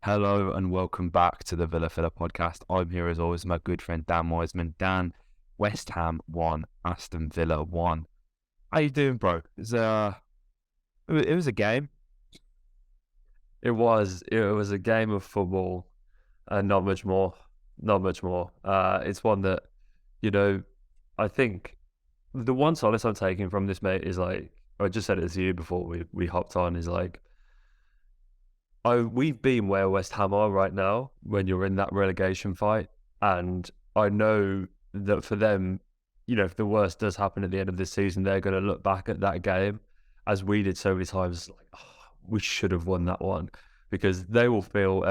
Hello and welcome back to the Villa Filler podcast. I'm here as always, my good friend Dan Wiseman. Dan, West Ham 1, Aston Villa 1. How you doing, bro? It was a game. It was a game of football and not much more. Not much more. It's one that, you know, I think the one solace I'm taking from this, mate, is like I just said it to you before we hopped on, is like we've been where West Ham are right now when you're in that relegation fight. And I know that for them, if the worst does happen at the end of this season, they're going to look back at that game as we did so many times, like, oh, we should have won that one, because they will feel,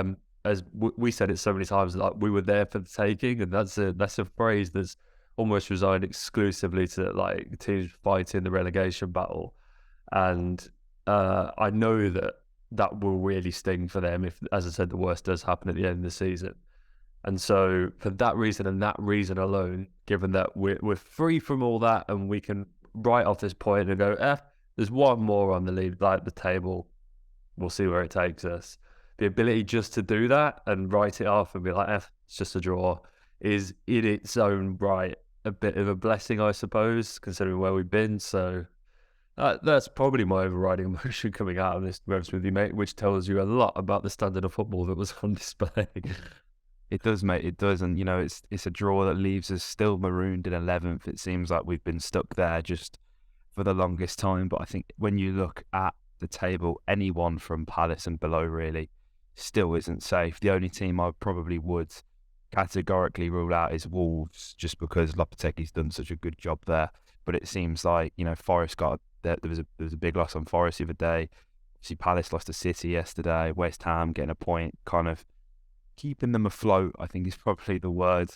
as we said it so many times, like we were there for the taking. And that's a phrase that's almost resigned exclusively to like teams fighting the relegation battle. And I know that will really sting for them if, as I said, the worst does happen at the end of the season. And so for that reason and that reason alone, given that we're free from all that and we can write off this point and go, there's one more on the lead, like the table, we'll see where it takes us. The ability just to do that and write it off and be like, it's just a draw, is in its own right a bit of a blessing, I suppose, considering where we've been. So that's probably my overriding emotion coming out of this, to be honest with you, mate, which tells you a lot about the standard of football that was on display. It does, mate. It does, and it's a draw that leaves us still marooned in 11th. It seems like we've been stuck there just for the longest time. But I think when you look at the table, anyone from Palace and below really still isn't safe. The only team I probably would categorically rule out is Wolves, just because Lopetegui's done such a good job there. But it seems like Forest there was a big loss on Forest the other day. See, Palace lost to City yesterday. West Ham getting a point, kind of keeping them afloat, I think is probably the word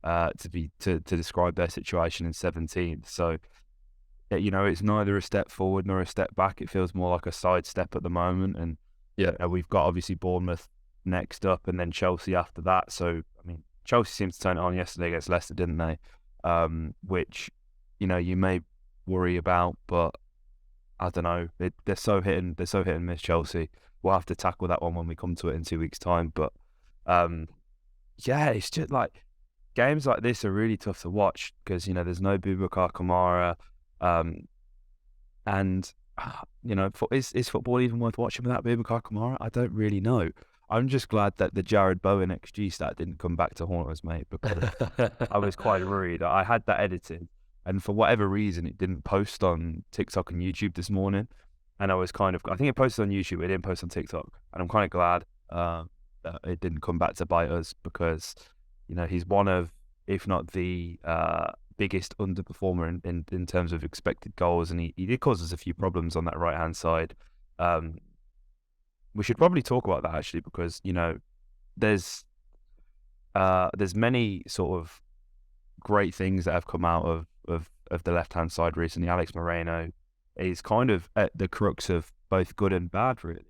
to describe their situation in 17th. So it's neither a step forward nor a step back. It feels more like a sidestep at the moment. And we've got obviously Bournemouth next up and then Chelsea after that. So, I mean, Chelsea seemed to turn it on yesterday against Leicester, didn't they? Which, you may worry about, but I don't know. They're so hit and miss, Chelsea. We'll have to tackle that one when we come to it in 2 weeks' time. But it's just like games like this are really tough to watch because there's no Boubacar Kamara, and is football even worth watching without Boubacar Kamara? I don't really know. I'm just glad that the Jared Bowen XG stat didn't come back to haunt us, mate, because I was quite worried. I had that edited, and for whatever reason, it didn't post on TikTok and YouTube this morning. And I think it posted on YouTube, it didn't post on TikTok. And I'm kind of glad that it didn't come back to bite us because, he's one of, if not the biggest underperformer in terms of expected goals. And he did cause us a few problems on that right-hand side. We should probably talk about that actually because, there's many sort of great things that have come out of the left-hand side recently. Alex Moreno is kind of at the crux of both good and bad, really.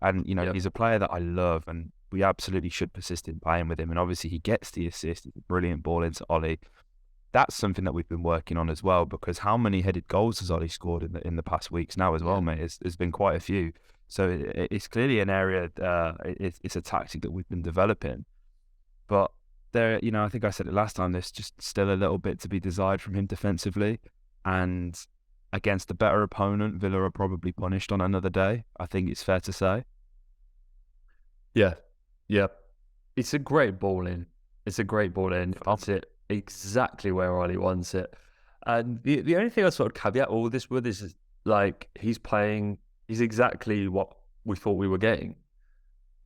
And, he's a player that I love and we absolutely should persist in playing with him. And obviously he gets the assist. It's a brilliant ball into Ollie. That's something that we've been working on as well, because how many headed goals has Ollie scored in the past weeks now as well, mate? There's been quite a few. So it's clearly an area, it's a tactic that we've been developing. But there, I think I said it last time, there's just still a little bit to be desired from him defensively. And against a better opponent, Villa are probably punished on another day. I think it's fair to say. Yeah. It's a great ball in. It's it exactly where Ollie wants it. And the only thing I sort of caveat all this with is like he's exactly what we thought we were getting.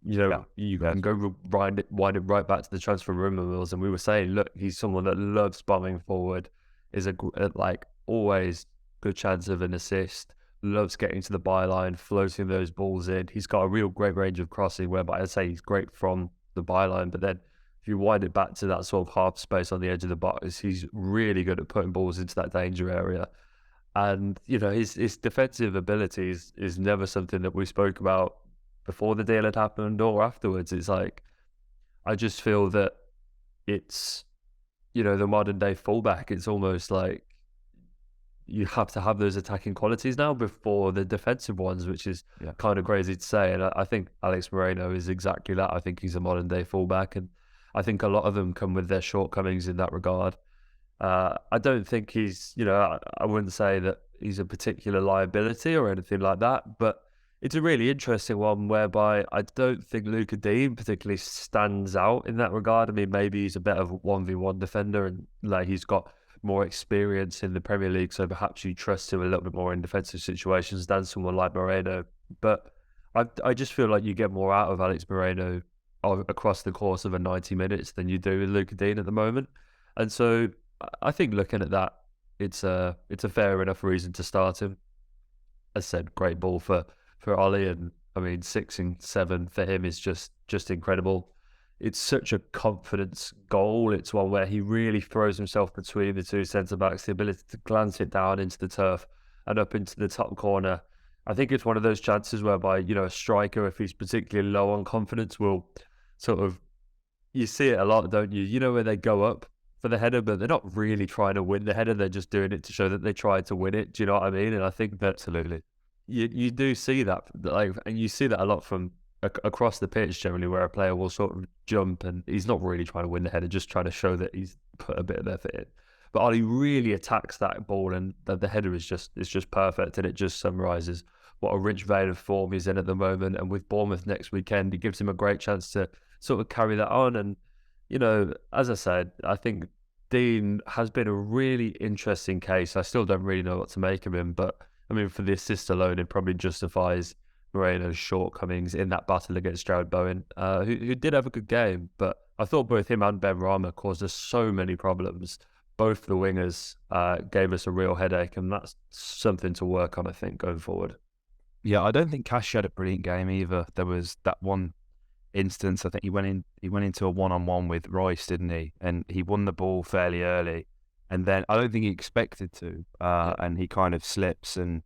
You can go wind it right back to the transfer rumor mills, and we were saying, look, he's someone that loves bombing forward, is like always good chance of an assist, loves getting to the byline, floating those balls in. He's got a real great range of crossing, whereby I'd say he's great from the byline, but then if you wind it back to that sort of half space on the edge of the box, he's really good at putting balls into that danger area. And, his defensive abilities is never something that we spoke about before the deal had happened or afterwards. It's like, I just feel that it's, the modern day fullback. It's almost like, you have to have those attacking qualities now before the defensive ones, which is Yeah. kind of crazy to say. And I think Alex Moreno is exactly that. I think he's a modern day fullback, and I think a lot of them come with their shortcomings in that regard. I don't think he's, I wouldn't say that he's a particular liability or anything like that, but it's a really interesting one whereby I don't think Luca Dean particularly stands out in that regard. I mean, maybe he's a better 1v1 defender and like he's got more experience in the Premier League, so perhaps you trust him a little bit more in defensive situations than someone like Moreno. But I just feel like you get more out of Alex Moreno across the course of a 90 minutes than you do with Luca Dean at the moment. And so I think looking at that, it's a fair enough reason to start him. As I said, great ball for Ollie, and I mean 6 and 7 for him is just incredible. It's such a confidence goal. It's one where he really throws himself between the two centre backs, the ability to glance it down into the turf and up into the top corner. I think it's one of those chances whereby, a striker, if he's particularly low on confidence, will sort of, you see it a lot, don't you? You know, where they go up for the header, but they're not really trying to win the header. They're just doing it to show that they tried to win it. Do you know what I mean? And I think that Absolutely. you do see that, like, and you see that a lot from across the pitch generally, where a player will sort of jump and he's not really trying to win the header, just trying to show that he's put a bit of effort in. But Ollie really attacks that ball, and the header is just perfect, and it just summarises what a rich vein of form he's in at the moment. And with Bournemouth next weekend, it gives him a great chance to sort of carry that on. And as I said, I think Dean has been a really interesting case. I still don't really know what to make of him, but I mean, for the assist alone, it probably justifies Moreno's shortcomings in that battle against Jared Bowen, who did have a good game. But I thought both him and Ben Rama caused us so many problems. Both the wingers gave us a real headache, and that's something to work on, I think, going forward. Yeah, I don't think Cash had a brilliant game either. There was that one instance. I think he went into a one-on-one with Rice, didn't he? And he won the ball fairly early, and then I don't think he expected to, and he kind of slips and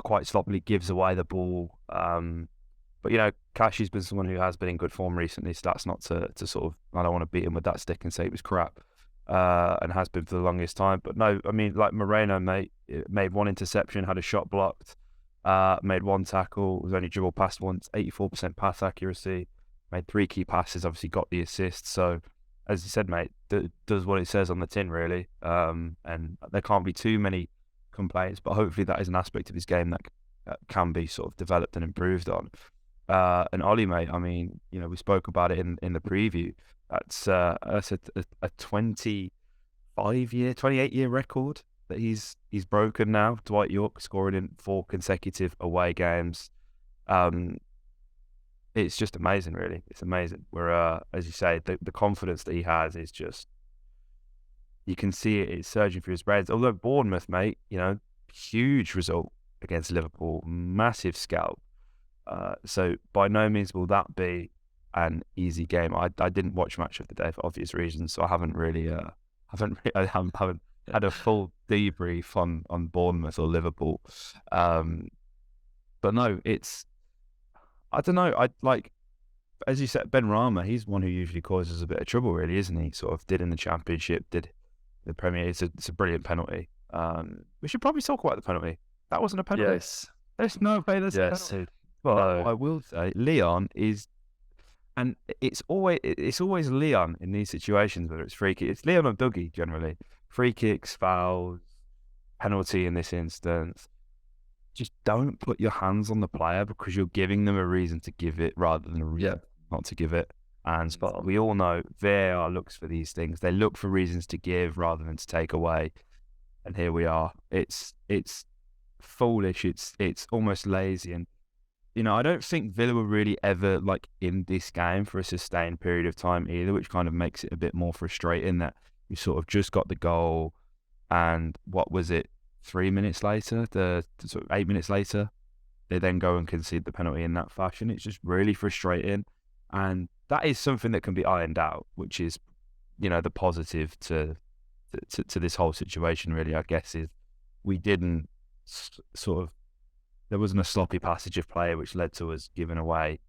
quite sloppily gives away the ball. But Cash has been someone who has been in good form recently, so that's not to sort of, I don't want to beat him with that stick and say it was crap, and has been for the longest time. But no, I mean, like Moreno made one interception, had a shot blocked. Made one tackle, was only dribbled past once, 84% pass accuracy, made 3 key passes, obviously got the assist. So, as you said, mate, does what it says on the tin, really. And there can't be too many complaints, but hopefully that is an aspect of his game that can be sort of developed and improved on. And Ollie, mate, I mean, we spoke about it in the preview. That's a 28-year record that he's broken now. Dwight York scoring in 4 consecutive away games. It's just amazing, really. It's amazing. Where, as you say, the confidence that he has is just, you can see it's surging through his veins. Although Bournemouth, mate, huge result against Liverpool, massive scalp. So by no means will that be an easy game. I didn't watch much of the day for obvious reasons, so I haven't really haven't had a full debrief on Bournemouth or Liverpool. But no, I don't know. I like, as you said, Ben Rama, he's one who usually causes a bit of trouble, really, isn't he? Sort of did in the Championship, did the Premier. It's a brilliant penalty. We should probably talk about the penalty. That wasn't a penalty. Yes. There's no way there's a penalty. But I will say, Leon is, and it's always Leon in these situations, whether it's free kick. It's Leon or Dougie generally. Free kicks, fouls, penalty in this instance. Just don't put your hands on the player, because you're giving them a reason to give it rather than a reason not to give it. And we all know VAR looks for these things. They look for reasons to give rather than to take away. And here we are. It's foolish. It's almost lazy. And I don't think Villa were really ever in this game for a sustained period of time either, which kind of makes it a bit more frustrating that you sort of just got the goal, and what was it, 3 minutes later, the sort of 8 minutes later, they then go and concede the penalty in that fashion. It's just really frustrating, and that is something that can be ironed out, which is, the positive to this whole situation. Really, I guess, is we didn't there wasn't a sloppy passage of play which led to us giving away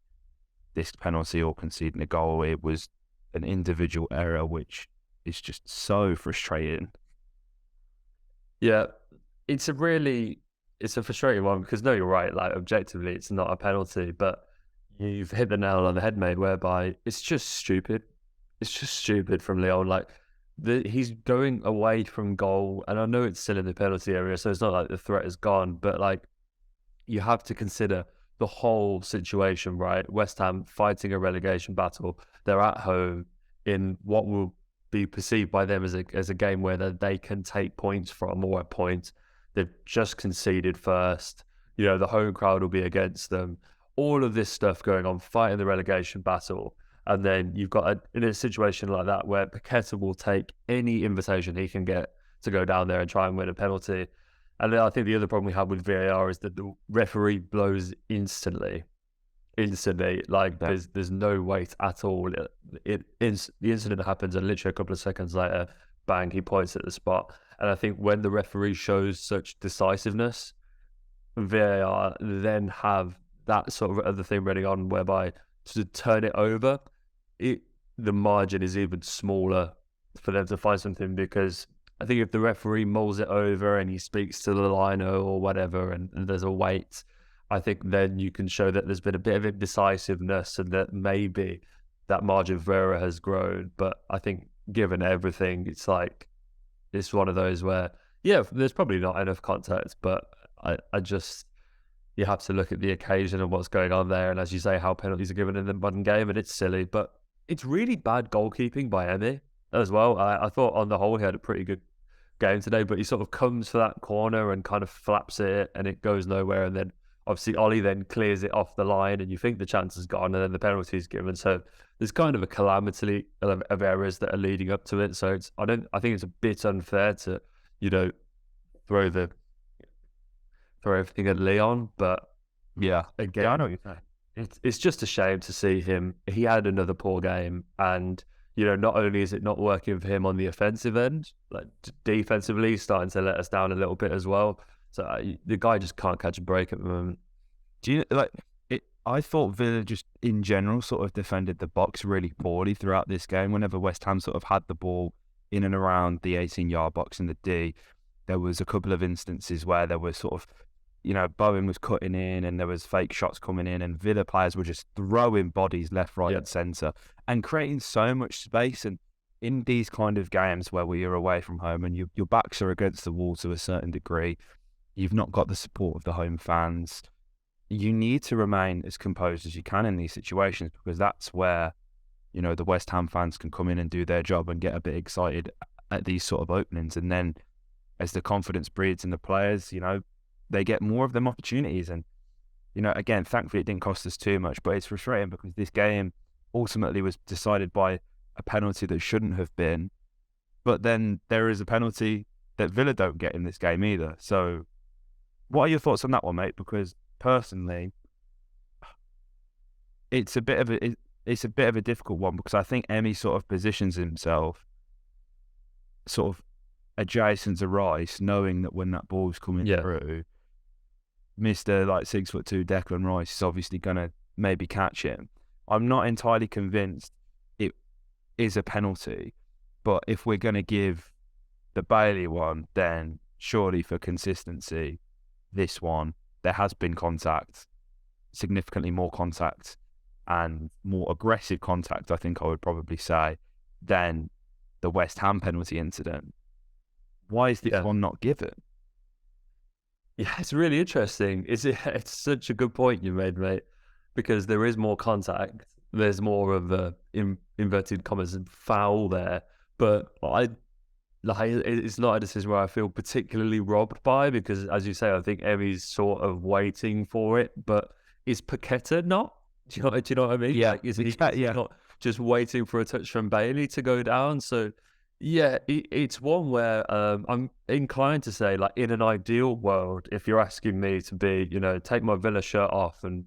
this penalty or conceding a goal. It was an individual error, which is just so frustrating. Yeah, it's a really it's a frustrating one because no, you're right. Like objectively, it's not a penalty, but you've hit the nail on the head, mate. Whereby it's just stupid. It's just stupid from Leon. Like he's going away from goal, and I know it's still in the penalty area, so it's not like the threat is gone. But like you have to consider the whole situation, right? West Ham fighting a relegation battle. They're at home in what will be perceived by them as a game where they can take points from or a point. They've just conceded first. You know, the home crowd will be against them. All of this stuff going on, fighting the relegation battle. And then you've got in a situation like that where Paqueta will take any invitation he can get to go down there and try and win a penalty. And then I think the other problem we have with VAR is that the referee blows instantly. Instantly, like Yeah. there's no wait at all. The incident happens, and literally a couple of seconds later, bang, he points at the spot. And I think when the referee shows such decisiveness, VAR then have that sort of other thing running on, whereby to turn it over, it the margin is even smaller for them to find something, because I think if the referee mulls it over and he speaks to the lino or whatever, and there's a wait, I think then you can show that there's been a bit of indecisiveness and that maybe that margin of error has grown. But I think given everything, it's one of those where, yeah, there's probably not enough context, but I just, you have to look at the occasion and what's going on there. And as you say, how penalties are given in the modern game, and it's silly, but it's really bad goalkeeping by Emi as well. I thought on the whole he had a pretty good game today, but he sort of comes for that corner and kind of flaps it and it goes nowhere. And then obviously Ollie then clears it off the line and you think the chance is gone, and then the penalty is given. So there's kind of a calamity of errors that are leading up to it. So I think it's a bit unfair to, you know, throw the throw everything at Leon, but Yeah. Yeah, I know again, what you're saying. it's just a shame to see him. He had another poor game, and you know, not only is it not working for him on the offensive end, like defensively, he's starting to let us down a little bit as well. So the guy just can't catch a break at the moment. Do you like it? I thought Villa just in general sort of defended the box really poorly throughout this game. Whenever West Ham sort of had the ball in and around the 18-yard box in the D, there was a couple of instances where there was sort of, Bowen was cutting in and there was fake shots coming in, and Villa players were just throwing bodies left, right, Yeah, and centre and creating so much space. And in these kind of games where we are away from home and your backs are against the wall to a certain degree, you've not got the support of the home fans. You need to remain as composed as you can in these situations, because that's where, the West Ham fans can come in and do their job and get a bit excited at these sort of openings. And then as the confidence breeds in the players, they get more of them opportunities. And, again, thankfully it didn't cost us too much, but it's frustrating because this game ultimately was decided by a penalty that shouldn't have been. But then there is a penalty that Villa don't get in this game either. So what are your thoughts on that one, mate? Because personally, it's a bit of a difficult one, because I think Emi sort of positions himself sort of adjacent to Rice, knowing that when that ball's coming yeah, through, Mr. like 6'2" Declan Rice is obviously gonna maybe catch him. I'm not entirely convinced it is a penalty, but if we're gonna give the Bailey one, then surely for consistency, this one, there has been contact, significantly more contact and more aggressive contact, I think I would probably say, than the West Ham penalty incident. Why is this yeah. one not given? Yeah, it's really interesting. It's such a good point you made, mate, because there is more contact. There's more of a inverted commas foul there, but it's not a decision where I feel particularly robbed by, because, as you say, I think Emi's sort of waiting for it. But is Paqueta not? Do you know what I mean? Yeah, Like, is he yeah, not just waiting for a touch from Bailey to go down? So yeah, it's one where I'm inclined to say, like, in an ideal world, if you're asking me to be, take my Villa shirt off and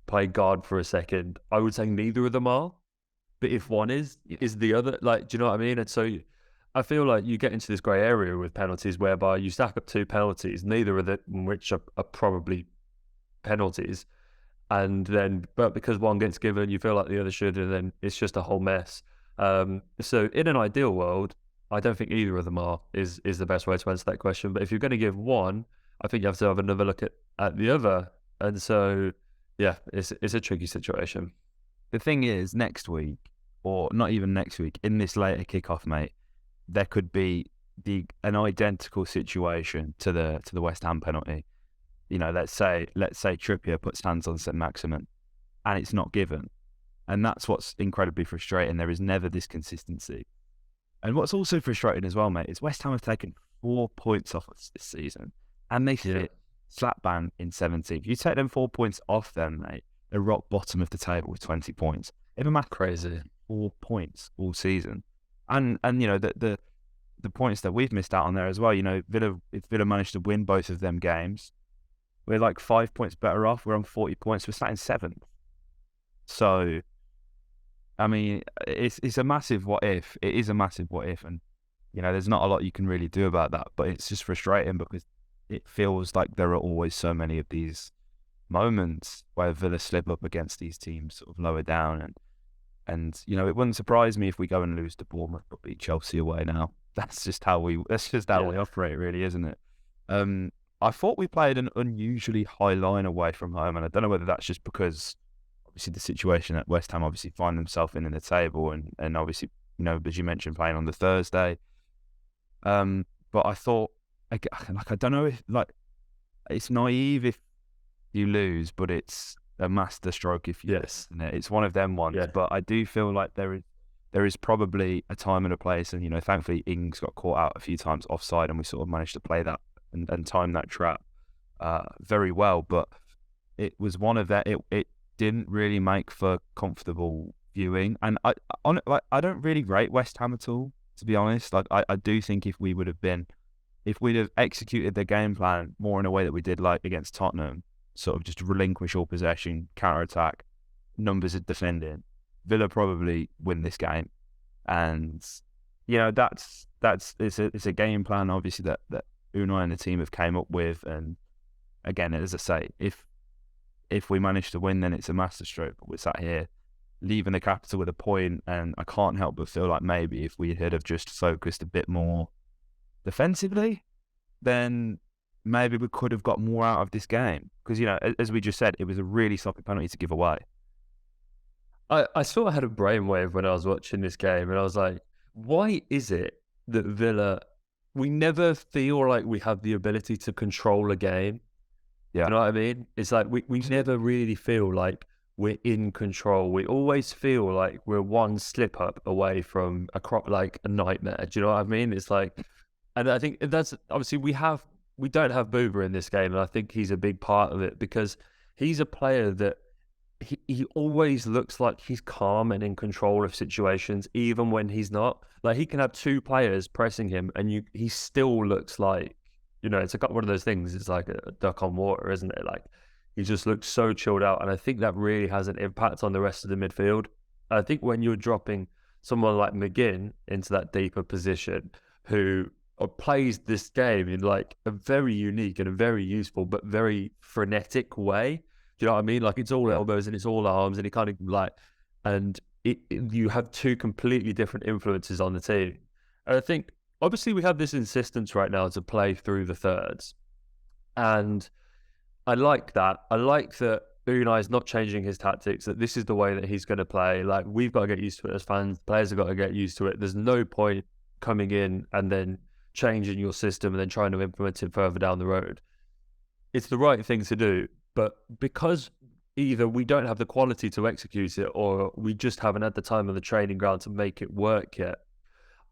play guard for a second, I would say neither of them are. But if one is the other. Like, do you know what I mean? And so I feel like you get into this grey area with penalties whereby you stack up two penalties, neither of them which are probably penalties. And then, but because one gets given, you feel like the other should, and then it's just a whole mess. So in an ideal world, I don't think either of them are is the best way to answer that question. But if you're going to give one, I think you have to have another look at the other. And so, yeah, it's a tricky situation. The thing is, next week, or not even next week, in this later kickoff, mate, there could be an identical situation to the West Ham penalty. You know, let's say Trippier puts hands on St Maximin, and it's not given, and that's what's incredibly frustrating. There is never this consistency, and what's also frustrating as well, mate, is West Ham have taken 4 points off us this season, and they sit slap bang in 17th. You take them 4 points off them, mate, they're rock bottom of the table with 20 points. Even math Crazy. 4 points all season, and you know the points that we've missed out on there as well. You know, if Villa managed to win both of them games, we're like 5 points better off. We're on 40 points. We're sat in 7th. So, I mean, it's a massive what if. It is a massive what if, and you know, there's not a lot you can really do about that. But it's just frustrating because it feels like there are always so many of these moments where Villa slip up against these teams sort of lower down, and you know, it wouldn't surprise me if we go and lose to Bournemouth but beat Chelsea away now. That's just how we operate, really, isn't it? I thought we played an unusually high line away from home, and I don't know whether that's just because obviously the situation that West Ham obviously find themselves in the table, and obviously, you know, as you mentioned, playing on the Thursday. But I thought, like, I don't know if, like, it's naive if you lose, but it's a master stroke if you lose, isn't it? It's one of them ones. Yeah. But I do feel like there is probably a time and a place, and you know, thankfully Ings got caught out a few times offside, and we sort of managed to play that and time that trap very well. But it was one of that. It didn't really make for comfortable viewing, and I don't really rate West Ham at all, to be honest. Like, I do think if we'd have executed the game plan more in a way that we did, like against Tottenham, sort of just relinquish all possession, counter attack, numbers of defending, Villa probably win this game. And you know, it's a game plan obviously that Unai and the team have came up with. And again, as I say, if we manage to win, then it's a masterstroke. But we're sat here leaving the capital with a point, and I can't help but feel like maybe if we had have just focused a bit more defensively, then maybe we could have got more out of this game. Because, you know, as we just said, it was a really sloppy penalty to give away. I sort of had a brainwave when I was watching this game, and I was like, why is it that Villa, we never feel like we have the ability to control a game? Yeah. You know what I mean? It's like we never really feel like we're in control. We always feel like we're one slip up away from like a nightmare. Do you know what I mean? It's like, and I think that's obviously we don't have Booba in this game, and I think he's a big part of it because he's a player that he always looks like he's calm and in control of situations, even when he's not. Like, he can have 2 players pressing him, and he still looks like, you know, it's one of those things. It's like a duck on water, isn't it? Like, he just looks so chilled out, and I think that really has an impact on the rest of the midfield. I think when you're dropping someone like McGinn into that deeper position, who plays this game in like a very unique and a very useful but very frenetic way. Do you know what I mean? Like, it's all elbows and it's all arms, and it kind of like, and you have 2 completely different influences on the team. And I think obviously we have this insistence right now to play through the thirds, and I like that. I like that Unai is not changing his tactics, that this is the way that he's going to play. Like, we've got to get used to it as fans. Players have got to get used to it. There's no point coming in and then changing your system and then trying to implement it further down the road. It's the right thing to do, but because either we don't have the quality to execute it, or we just haven't had the time on the training ground to make it work yet,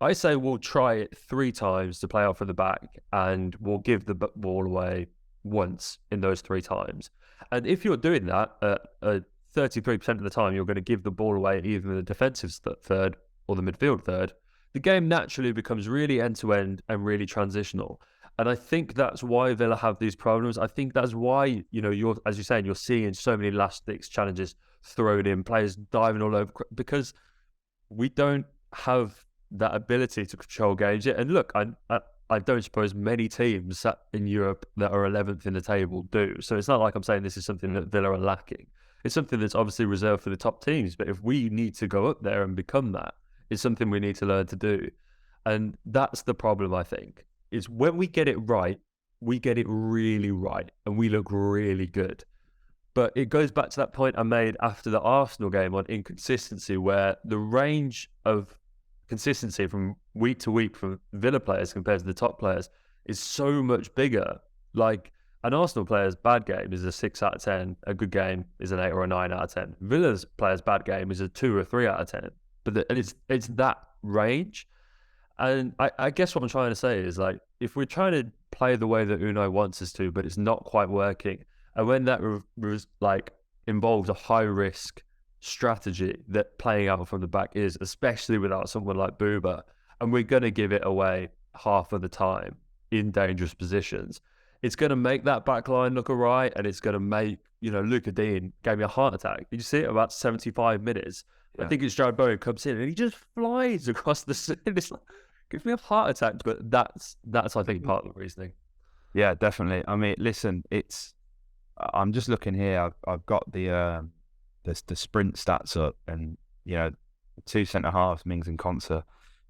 I say we'll try it 3 times to play out from the back, and we'll give the ball away once in those 3 times. And if you're doing that at 33% of the time, you're going to give the ball away either in the defensive third or the midfield third, the game naturally becomes really end-to-end and really transitional. And I think that's why Villa have these problems. I think that's why, you know, as you're saying, you're seeing so many last-ditch challenges thrown in, players diving all over, because we don't have that ability to control games yet. And look, I don't suppose many teams in Europe that are 11th in the table do. So it's not like I'm saying this is something that Villa are lacking. It's something that's obviously reserved for the top teams. But if we need to go up there and become that, it's something we need to learn to do. And that's the problem, I think, is when we get it right, we get it really right and we look really good. But it goes back to that point I made after the Arsenal game on inconsistency, where the range of consistency from week to week from Villa players compared to the top players is so much bigger. Like an Arsenal player's bad game is a 6 out of 10. A good game is an 8 or a 9 out of 10. Villa's player's bad game is a 2 or 3 out of 10. And it's that range. And I guess what I'm trying to say is, like, if we're trying to play the way that Unai wants us to, but it's not quite working, and when that like involves a high risk strategy that playing out from the back is, especially without someone like Booba, and we're going to give it away half of the time in dangerous positions, it's going to make that back line look alright, and it's going to make, Luka Dean gave me a heart attack. Did you see it about 75 minutes? Yeah. I think it's Jared Bowen comes in and he just flies across the city. It's like, gives me a heart attack, but that's I think part of the reasoning. Yeah, definitely. I mean, listen, I'm just looking here. I've got the sprint stats up, and the two centre halves, Mings and Konsa,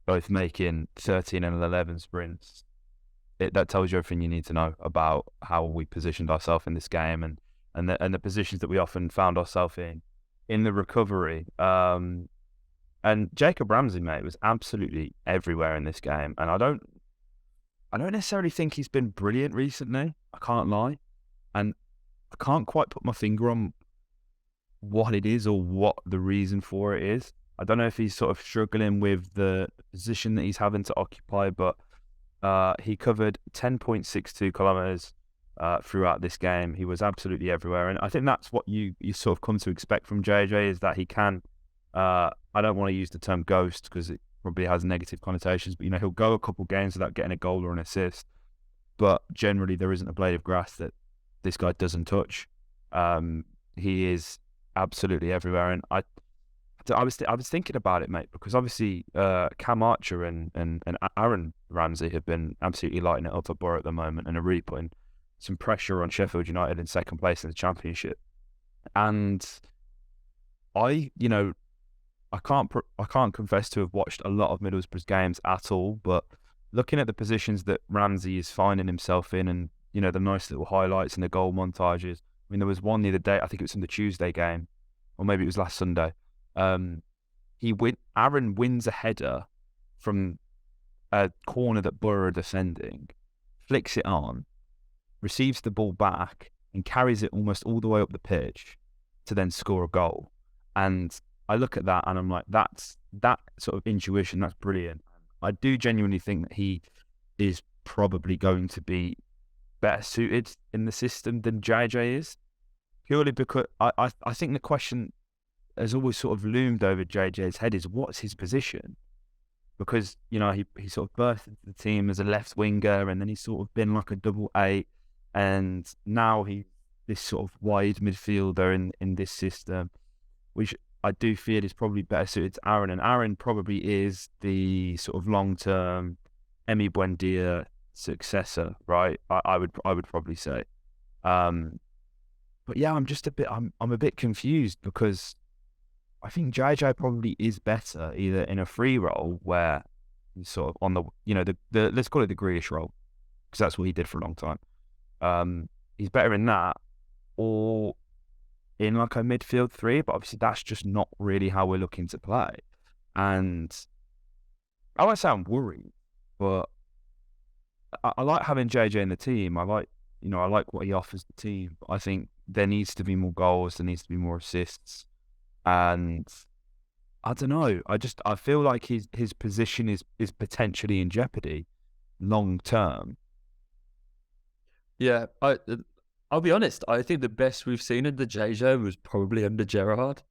both making 13 and 11 sprints. That tells you everything you need to know about how we positioned ourselves in this game, and the positions that we often found ourselves in the recovery. And Jacob Ramsey, mate, was absolutely everywhere in this game. And I don't necessarily think he's been brilliant recently. I can't lie. And I can't quite put my finger on what it is or what the reason for it is. I don't know if he's sort of struggling with the position that he's having to occupy, but he covered 10.62 kilometres throughout this game. He was absolutely everywhere. And I think that's what you sort of come to expect from JJ, is that he can... I don't want to use the term ghost because it probably has negative connotations, but he'll go a couple games without getting a goal or an assist, but generally there isn't a blade of grass that this guy doesn't touch. He is absolutely everywhere, and I was thinking about it, mate, because obviously Cam Archer and Aaron Ramsey have been absolutely lighting it up for Borough at the moment and are really putting some pressure on Sheffield United in second place in the Championship. And I can't confess to have watched a lot of Middlesbrough's games at all, but looking at the positions that Ramsey is finding himself in, and the nice little highlights and the goal montages. I mean, there was one the other day, I think it was in the Tuesday game, or maybe it was last Sunday. Aaron wins a header from a corner that Borough are defending, flicks it on, receives the ball back, and carries it almost all the way up the pitch to then score a goal. And I look at that and I'm like, that sort of intuition, that's brilliant. I do genuinely think that he is probably going to be better suited in the system than JJ is, purely because I think the question has always sort of loomed over JJ's head is, what's his position? Because, he sort of birthed into the team as a left winger, and then he's sort of been like a double 8, and now he's this sort of wide midfielder in this system, which I do feel is probably better suited to Aaron, and Aaron probably is the sort of long-term Emi Buendia successor, right? I would probably say. But yeah, I'm a bit confused, because I think JJ probably is better either in a free role where he's sort of on the let's call it the Grealish role, because that's what he did for a long time. He's better in that, or in like a midfield 3, but obviously that's just not really how we're looking to play. And I won't say I'm worried, but I like having JJ in the team. I like what he offers the team. But I think there needs to be more goals, there needs to be more assists, and I don't know. I feel like his position is potentially in jeopardy long term. Yeah, I'll be honest. I think the best we've seen in the JJ was probably under Gerrard.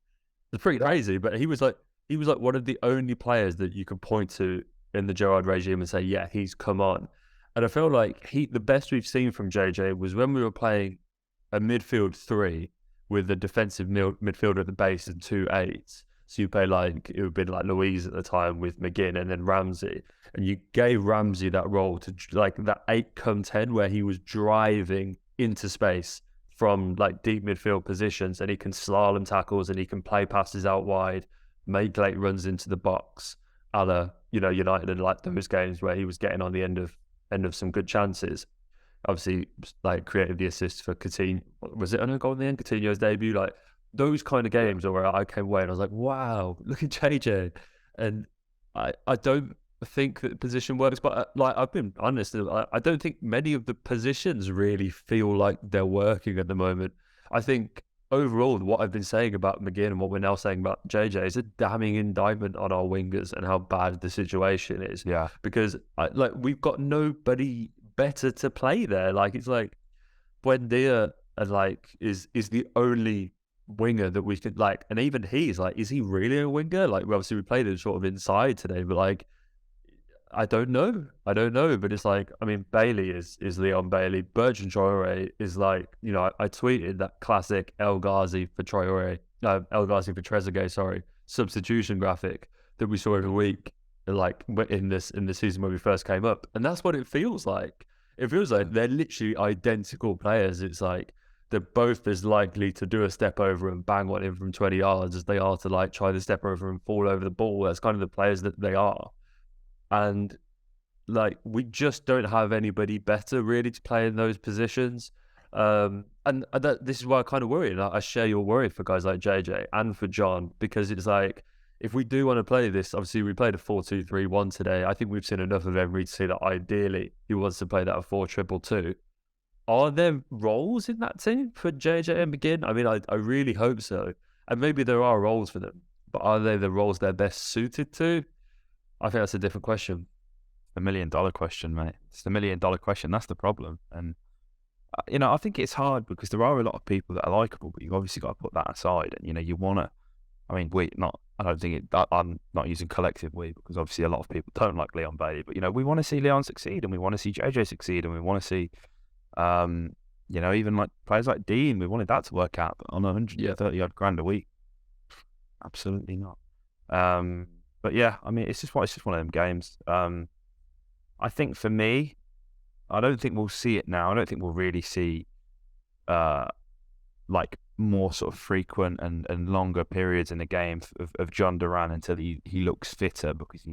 It's pretty crazy, but he was like one of the only players that you could point to in the Gerrard regime and say, yeah, he's come on. And I feel like the best we've seen from JJ was when we were playing a midfield 3 with a defensive midfielder at the base and 2 8s. So you play it would have been like Louise at the time with McGinn and then Ramsey. And you gave Ramsey that role to like that 8-10 where he was driving into space from like deep midfield positions, and he can slalom tackles and he can play passes out wide, make late runs into the box. la, United and like those games where he was getting on the end of some good chances. Obviously, like created the assist for Coutinho. Was it an goal in the end? Coutinho's debut, like those kind of Yeah. games where I came away and I was like, wow, look at JJ. And I don't think that position works, but like I've been honest, I don't think many of the positions really feel like they're working at the moment. I think overall, what I've been saying about McGinn and what we're now saying about JJ is a damning indictment on our wingers and how bad the situation is. Yeah. Because like we've got nobody better to play there. Like it's like Buendia and like is the only winger that we could like, and even he's like, is he really a winger? Like obviously we played him sort of inside today, but like I don't know. But it's like, I mean, Bailey is Leon Bailey. Bertrand Traore is like, I tweeted that classic El Ghazi for Traore, El Ghazi for Trezeguet, sorry, substitution graphic that we saw every week, like in the season when we first came up. And that's what it feels like. It feels like they're literally identical players. It's like they're both as likely to do a step over and bang one in from 20 yards as they are to like try the step over and fall over the ball. That's kind of the players that they are. And like we just don't have anybody better really to play in those positions. This is why I kind of worry. And I share your worry for guys like JJ and for John, because it's like, if we do want to play this, obviously we played a 4-2-3-1 today. I think we've seen enough of Emery to see that ideally he wants to play that 4-2-2. Are there roles in that team for JJ and McGinn? I mean, I really hope so. And maybe there are roles for them, but are they the roles they're best suited to? I think that's a different question. The $1 million question, mate. It's the $1 million question. That's the problem. And, I think it's hard because there are a lot of people that are likable, but you've obviously got to put that aside. And, you want to, I mean, I'm not using collective we, because obviously a lot of people don't like Leon Bailey, but, we want to see Leon succeed and we want to see JJ succeed and we want to see, even like players like Dean, we wanted that to work out, but on 130 odd grand a week, absolutely not. But yeah, I mean, it's just one of them games. I think for me, I don't think we'll see it now. I don't think we'll really see like more sort of frequent and longer periods in the game of John Duran until he looks fitter, because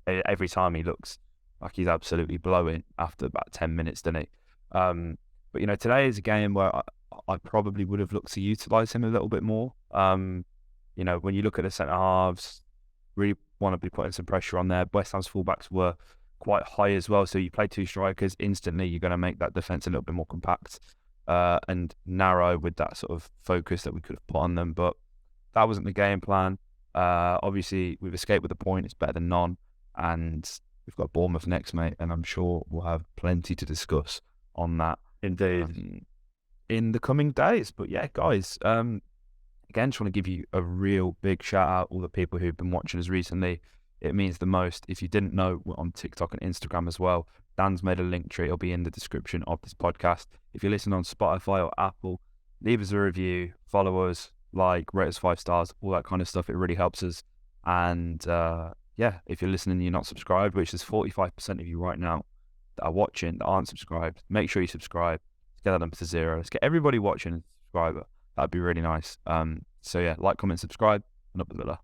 every time he looks like he's absolutely blowing after about 10 minutes, doesn't he? But today is a game where I probably would have looked to utilise him a little bit more. When you look at the centre halves, really want to be putting some pressure on there. West Ham's fullbacks were quite high as well, so you play two strikers, instantly you're going to make that defence a little bit more compact and narrow with that sort of focus that we could have put on them, but that wasn't the game plan. Obviously we've escaped with a point, it's better than none, and we've got Bournemouth next, mate, and I'm sure we'll have plenty to discuss on that Indeed. In the coming days. But yeah, guys, again, just want to give you a real big shout out, all the people who've been watching us recently. It means the most. If you didn't know, we're on TikTok and Instagram as well. Dan's made a link tree. It'll be in the description of this podcast. If you're listening on Spotify or Apple, leave us a review, follow us, rate us 5 stars, all that kind of stuff. It really helps us. And if you're listening and you're not subscribed, which there's 45% of you right now that are watching that aren't subscribed, make sure you subscribe. Let's get that number to 0. Let's get everybody watching a subscriber. That'd be really nice. So yeah, comment, subscribe, and up the Villa.